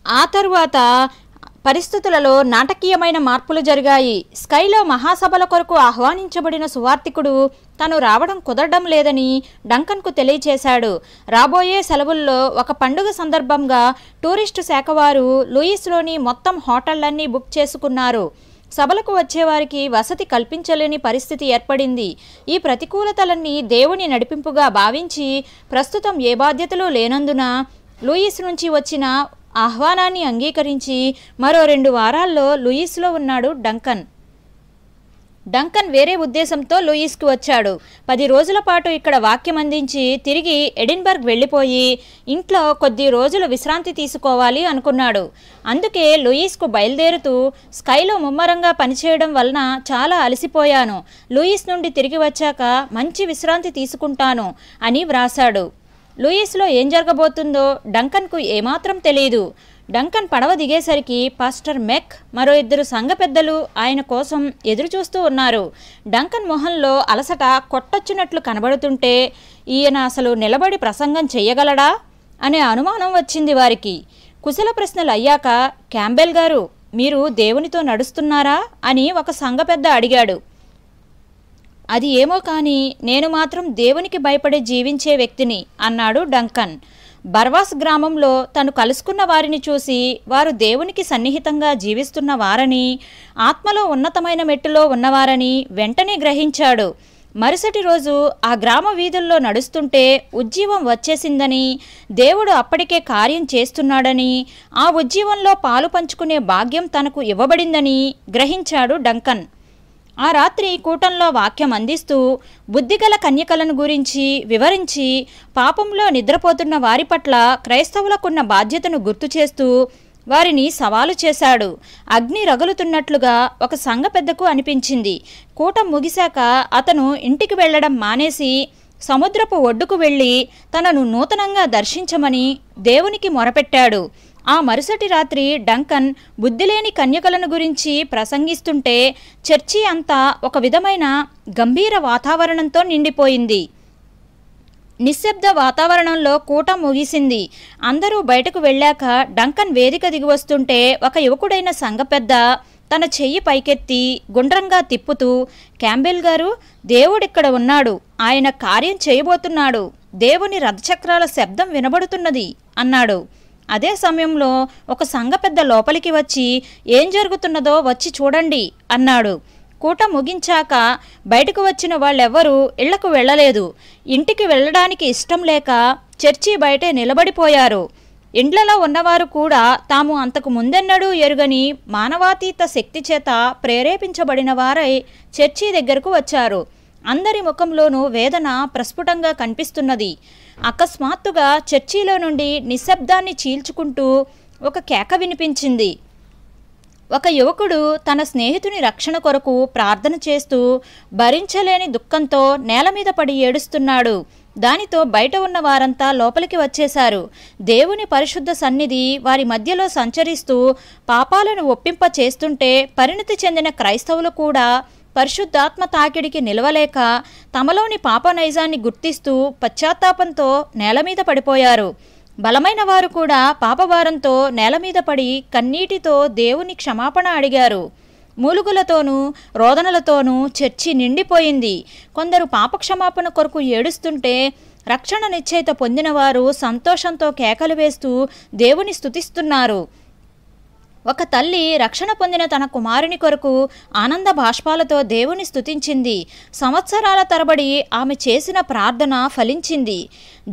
ఆ తరువాత పరిస్థితులలో నాటకీయమైన మార్పులు జరిగాయి. స్కైలో మహాసభల కొరకు ఆహ్వానించబడిన సువార్తికుడు తను రావడం కుదరడం లేదని డంకన్కు తెలియచేశాడు. రాబోయే సెలవుల్లో ఒక పండుగ సందర్భంగా టూరిస్టు శాఖ వారు లూయిస్లోని మొత్తం హోటళ్లన్నీ బుక్ చేసుకున్నారు. సభలకు వచ్చేవారికి వసతి కల్పించలేని పరిస్థితి ఏర్పడింది. ఈ ప్రతికూలతలన్నీ దేవుని నడిపింపుగా భావించి ప్రస్తుతం ఏ బాధ్యతలు లేనందున లూయిస్ నుంచి వచ్చిన ఆహ్వానాన్ని అంగీకరించి మరో 2 వారాల్లో లూయిస్లో ఉన్నాడు డంకన్. వేరే ఉద్దేశంతో లూయిస్కి వచ్చాడు. 10 రోజుల పాటు ఇక్కడ వాక్యం అందించి తిరిగి ఎడిన్బర్గ్ వెళ్ళిపోయి ఇంట్లో కొద్ది రోజులు విశ్రాంతి తీసుకోవాలి అనుకున్నాడు. అందుకే లూయిస్కు బయలుదేరుతూ స్కైలో ముమ్మరంగా పనిచేయడం వలన చాలా అలసిపోయాను. లూయిస్ నుండి తిరిగి వచ్చాక మంచి విశ్రాంతి తీసుకుంటాను అని వ్రాశాడు. లూయిస్లో ఏం జరగబోతుందో డంకన్కు ఏమాత్రం తెలియదు. డంకన్ పడవ దిగేసరికి పాస్టర్ మెక్ మరో 2 సంఘ పెద్దలు ఆయన కోసం ఎదురుచూస్తూ ఉన్నారు. డంకన్ మొహంలో అలసట కొట్టొచ్చినట్లు కనబడుతుంటే ఈయన అసలు నిలబడి ప్రసంగం చెయ్యగలడా అనే అనుమానం వచ్చింది వారికి. కుశల ప్రశ్నలు అయ్యాక, క్యాంబెల్ గారు, మీరు దేవునితో నడుస్తున్నారా అని ఒక సంఘ పెద్ద అడిగాడు. అది ఏమో కానీ నేను మాత్రం దేవునికి భయపడి జీవించే వ్యక్తిని అన్నాడు డంకన్. బర్వాస్ గ్రామంలో తను కలుసుకున్న వారిని చూసి వారు దేవునికి సన్నిహితంగా జీవిస్తున్న వారని, ఆత్మలో ఉన్నతమైన మెట్టులో ఉన్నవారని వెంటనే గ్రహించాడు. మరుసటి రోజు ఆ గ్రామ వీధుల్లో నడుస్తుంటే ఉజ్జీవం వచ్చేసిందని, దేవుడు అప్పటికే కార్యం చేస్తున్నాడని, ఆ ఉజ్జీవంలో పాలు పంచుకునే భాగ్యం తనకు ఇవ్వబడిందని గ్రహించాడు డంకన్. ఆ రాత్రి కూటంలో వాక్యం అందిస్తూ బుద్ధిగల కన్యకలను గురించి వివరించి పాపంలో నిద్రపోతున్న వారి పట్ల క్రైస్తవులకున్న బాధ్యతను గుర్తు చేస్తూ వారిని సవాలు చేశాడు. అగ్ని రగులుతున్నట్లుగా ఒక సంఘ పెద్దకు అనిపించింది. కూటం ముగిశాక అతను ఇంటికి వెళ్లడం మానేసి సముద్రపు ఒడ్డుకు వెళ్ళి తనను నూతనంగా దర్శించమని దేవునికి మొరపెట్టాడు. ఆ మరుసటి రాత్రి డంకన్ బుద్ధిలేని కన్యకలను గురించి ప్రసంగిస్తుంటే చర్చి అంతా ఒక విధమైన గంభీర వాతావరణంతో నిండిపోయింది. నిశ్శబ్ద వాతావరణంలో కూటం ముగిసింది. అందరూ బయటకు వెళ్ళాక డంకన్ వేదిక దిగి వస్తుంటే ఒక యువకుడైన సంఘ పెద్ద తన చెయ్యి పైకెత్తి గుండ్రంగా తిప్పుతూ, క్యాంబెల్ గారు, దేవుడిక్కడ ఉన్నాడు, ఆయన కార్యం చేయబోతున్నాడు, దేవుని రథచక్రాల శబ్దం వినబడుతున్నది అన్నాడు. అదే సమయంలో ఒక సంఘ పెద్ద లోపలికి వచ్చి, ఏం జరుగుతున్నదో వచ్చి చూడండి అన్నాడు. కూటం ముగించాక బయటకు వచ్చిన వాళ్ళెవ్వరూ ఇళ్లకు వెళ్ళలేదు. ఇంటికి వెళ్ళడానికి ఇష్టం లేక చర్చి బయటే నిలబడిపోయారు. ఇండ్లలో ఉన్నవారు కూడా తాము అంతకు ముందెన్నడూ ఎరుగని మానవాతీత శక్తి చేత ప్రేరేపించబడిన వారై చర్చి దగ్గరకు వచ్చారు. అందరి ముఖంలోనూ వేదన ప్రస్ఫుటంగా కనిపిస్తున్నది. అకస్మాత్తుగా చర్చిలో నుండి నిశ్శబ్దాన్ని చీల్చుకుంటూ ఒక కేక వినిపించింది. ఒక యువకుడు తన స్నేహితుని రక్షణ కొరకు ప్రార్థన చేస్తూ భరించలేని దుఃఖంతో నేల మీద పడి ఏడుస్తున్నాడు. దానితో బయట ఉన్న వారంతా లోపలికి వచ్చేశారు. దేవుని పరిశుద్ధ సన్నిధి వారి మధ్యలో సంచరిస్తూ పాపాలను ఒప్పింప చేస్తుంటే పరిణతి చెందిన క్రైస్తవులు కూడా పరిశుద్ధాత్మ తాకిడికి నిలవలేక తమలోని పాప నైజాన్ని గుర్తిస్తూ పశ్చాత్తాపంతో నేల మీద పడిపోయారు. బలమైన వారు కూడా పాపభారంతో నేల మీద పడి కన్నీటితో దేవుని క్షమాపణ అడిగారు. మూలుగులతోనూ రోదనలతోనూ చర్చి నిండిపోయింది. కొందరు పాపక్షమాపణ కొరకు ఏడుస్తుంటే రక్షణ నిశ్చయిత పొందినవారు సంతోషంతో కేకలు వేస్తూ దేవుని స్తుతిస్తున్నారు. ఒక తల్లి రక్షణ పొందిన తన కుమారుని కొరకు ఆనంద బాష్పాలతో దేవుని స్తుతించింది. సంవత్సరాల తరబడి ఆమె చేసిన ప్రార్థన ఫలించింది.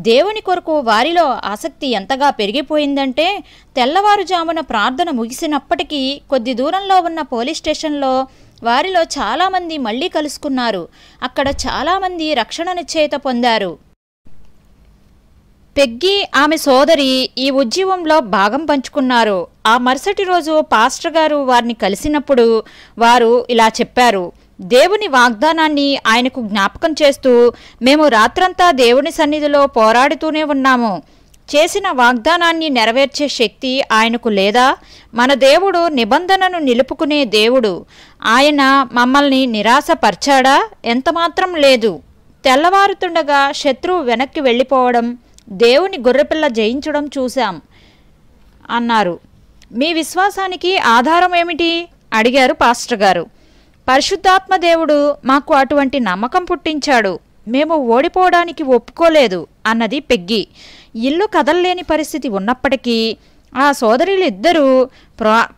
దేవుని కొరకు వారిలో ఆసక్తి ఎంతగా పెరిగిపోయిందంటే తెల్లవారుజామున ప్రార్థన ముగిసినప్పటికీ కొద్ది దూరంలో ఉన్న పోలీస్ స్టేషన్లో వారిలో చాలామంది మళ్ళీ కలుసుకున్నారు. అక్కడ చాలామంది రక్షణ నిశ్చయిత పొందారు. పెగ్గి ఆమె సోదరి ఈ ఉద్యమంలో భాగం పంచుకున్నారు. ఆ మరుసటి రోజు పాస్టర్ గారు వారిని కలిసినప్పుడు వారు ఇలా చెప్పారు. దేవుని వాగ్దానాన్ని ఆయనకు జ్ఞాపకం చేస్తూ, మేము రాత్రంతా దేవుని సన్నిధిలో పోరాడుతూనే ఉన్నాము. చేసిన వాగ్దానాన్ని నెరవేర్చే శక్తి ఆయనకు లేదా? మన దేవుడు నిబంధనను నిలుపుకునే దేవుడు. ఆయన మమ్మల్ని నిరాశపరిచాడా? ఎంతమాత్రం లేదు. తెల్లవారుతుండగా శత్రువు వెనక్కి వెళ్ళిపోవడం, దేవుని గొర్రెపిల్ల జయించడం చూశాం అన్నారు. మీ విశ్వాసానికి ఆధారం ఏమిటి అడిగారు పాస్టర్ గారు. పరిశుద్ధాత్మ దేవుడు మాకు అటువంటి నమ్మకం పుట్టించాడు. మేము ఓడిపోవడానికి ఒప్పుకోలేదు అన్నది పెగ్గి. ఇల్లు కదలలేని పరిస్థితి ఉన్నప్పటికీ ఆ సోదరులిద్దరూ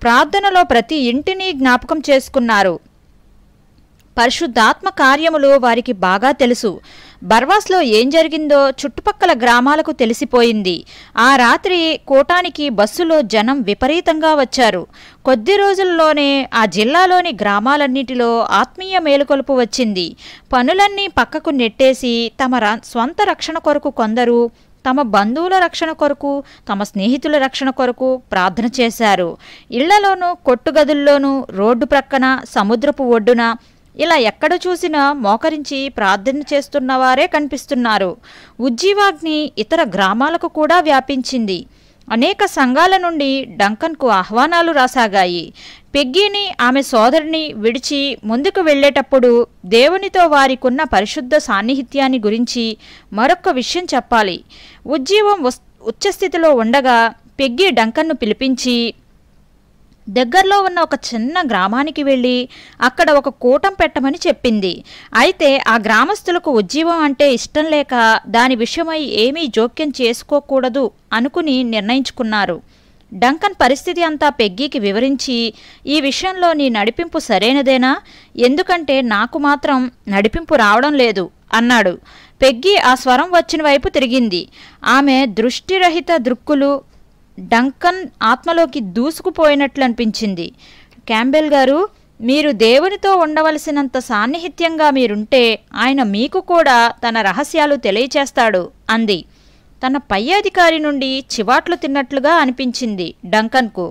ప్రార్థనలో ప్రతి ఇంటిని జ్ఞాపకం చేసుకున్నారు. పరిశుద్ధాత్మ కార్యములు వారికి బాగా తెలుసు. బర్వాస్లో ఏం జరిగిందో చుట్టుపక్కల గ్రామాలకు తెలిసిపోయింది. ఆ రాత్రి కూటానికి బస్సులో జనం విపరీతంగా వచ్చారు. కొద్ది రోజుల్లోనే ఆ జిల్లాలోని గ్రామాలన్నిటిలో ఆత్మీయ మేలుకొలుపు వచ్చింది. పనులన్నీ పక్కకు నెట్టేసి తమ స్వంత రక్షణ కొరకు కొందరు, తమ బంధువుల రక్షణ కొరకు, తమ స్నేహితుల రక్షణ కొరకు ప్రార్థన చేశారు. ఇళ్లలోనూ, కొట్టుగదుల్లోనూ, రోడ్డు ప్రక్కన, సముద్రపు ఒడ్డున ఇలా ఎక్కడ చూసినా మోకరించి ప్రార్థన చేస్తున్నవారే కనిపిస్తున్నారు. ఉజ్జీవాగ్ని ఇతర గ్రామాలకు కూడా వ్యాపించింది. అనేక సంఘాల నుండి డంకన్కు ఆహ్వానాలు రాసాగాయి. పెగ్గీని, ఆమె సోదరిని విడిచి ముందుకు వెళ్లేటప్పుడు దేవునితో వారికున్న పరిశుద్ధ సాన్నిహిత్యాన్ని గురించి మరొక్క విషయం చెప్పాలి. ఉజ్జీవం ఉచ్చస్థితిలో ఉండగా పెగ్గీ డంకన్ను పిలిపించి దగ్గరలో ఉన్న ఒక చిన్న గ్రామానికి వెళ్ళి అక్కడ ఒక కూటం పెట్టమని చెప్పింది. అయితే ఆ గ్రామస్తులకు ఉజ్జీవం అంటే ఇష్టం లేక దాని విషయమై ఏమీ జోక్యం చేసుకోకూడదు అనుకుని నిర్ణయించుకున్నారు. డంకన్ పరిస్థితి అంతా పెగ్గీకి వివరించి, ఈ విషయంలో నీ నడిపింపు సరైనదేనా? ఎందుకంటే నాకు మాత్రం నడిపింపు రావడం లేదు అన్నాడు. పెగ్గీ ఆ స్వరం వచ్చిన వైపు తిరిగింది. ఆమె దృష్టిరహిత దృక్కులు డంకన్ ఆత్మలోకి దూసుకుపోయినట్లు అనిపించింది. క్యాంబెల్ గారు, మీరు దేవునితో ఉండవలసినంత సాన్నిహిత్యంగా మీరుంటే ఆయన మీకు కూడా తన రహస్యాలు తెలియచేస్తాడు అంది. తన పై అధికారి నుండి చివాట్లు తిన్నట్లుగా అనిపించింది డంకన్కు.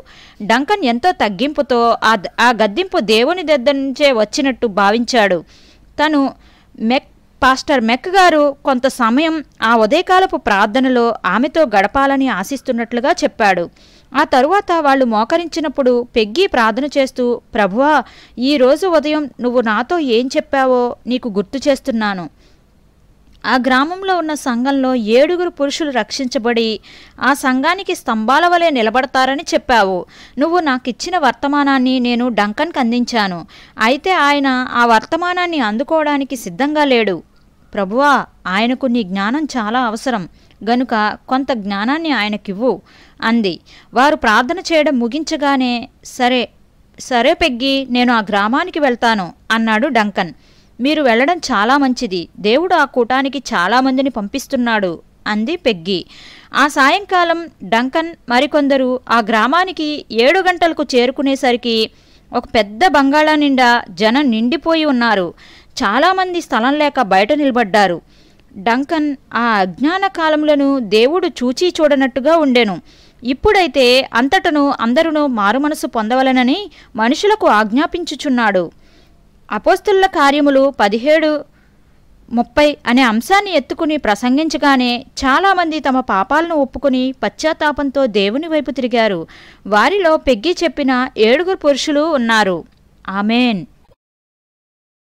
డంకన్ ఎంతో తగ్గింపుతో ఆ గద్దింపు దేవుని దగ్గర నుంచే వచ్చినట్టు భావించాడు. తను పాస్టర్ మెక్ గారు కొంత సమయం ఆ ఉదయకాలపు ప్రార్థనలో ఆమెతో గడపాలని ఆశిస్తున్నట్లుగా చెప్పాడు. ఆ తరువాత వాళ్ళు మోకరించినప్పుడు పెగ్గీ ప్రార్థన చేస్తూ, ప్రభువా, ఈరోజు ఉదయం నువ్వు నాతో ఏం చెప్పావో నీకు గుర్తు చేస్తున్నాను. ఆ గ్రామంలో ఉన్న సంఘంలో 7 పురుషులు రక్షించబడి ఆ సంఘానికి స్తంభాల వలె నిలబడతారని చెప్పావు. నువ్వు నాకిచ్చిన వర్తమానాన్ని నేను డంకన్కి అందించాను. అయితే ఆయన ఆ వర్తమానాన్ని అందుకోవడానికి సిద్ధంగా లేడు. ప్రభువా, ఆయనకు నీ జ్ఞానం చాలా అవసరం గనుక కొంత జ్ఞానాన్ని ఆయనకివ్వు అంది. వారు ప్రార్థన చేయడం ముగించగానే సరే పెగ్గీ, నేను ఆ గ్రామానికి వెళ్తాను అన్నాడు డంకన్. మీరు వెళ్ళడం చాలా మంచిది. దేవుడు ఆ కూటానికి చాలామందిని పంపిస్తున్నాడు అంది పెగ్గీ. ఆ సాయంకాలం డంకన్ మరికొందరు ఆ గ్రామానికి 7 గంటలకు చేరుకునేసరికి ఒక పెద్ద బంగాళా నిండా జనం నిండిపోయి ఉన్నారు. చాలామంది స్థలం లేక బయట నిలబడ్డారు. డంకన్ ఆ అజ్ఞాన కాలములను దేవుడు చూచి చూడనట్టుగా ఉండెను. ఇప్పుడైతే అంతటను అందరూ మారుమనసు పొందవలనని మనుషులకు ఆజ్ఞాపించుచున్నాడు. అపోస్తలుల కార్యములు 17:30 అనే అంశాన్ని ఎత్తుకుని ప్రసంగించగానే చాలామంది తమ పాపాలను ఒప్పుకుని పశ్చాత్తాపంతో దేవుని వైపు తిరిగారు. వారిలో పెగ్గీ చెప్పిన 7 పురుషులు ఉన్నారు. ఆమేన్.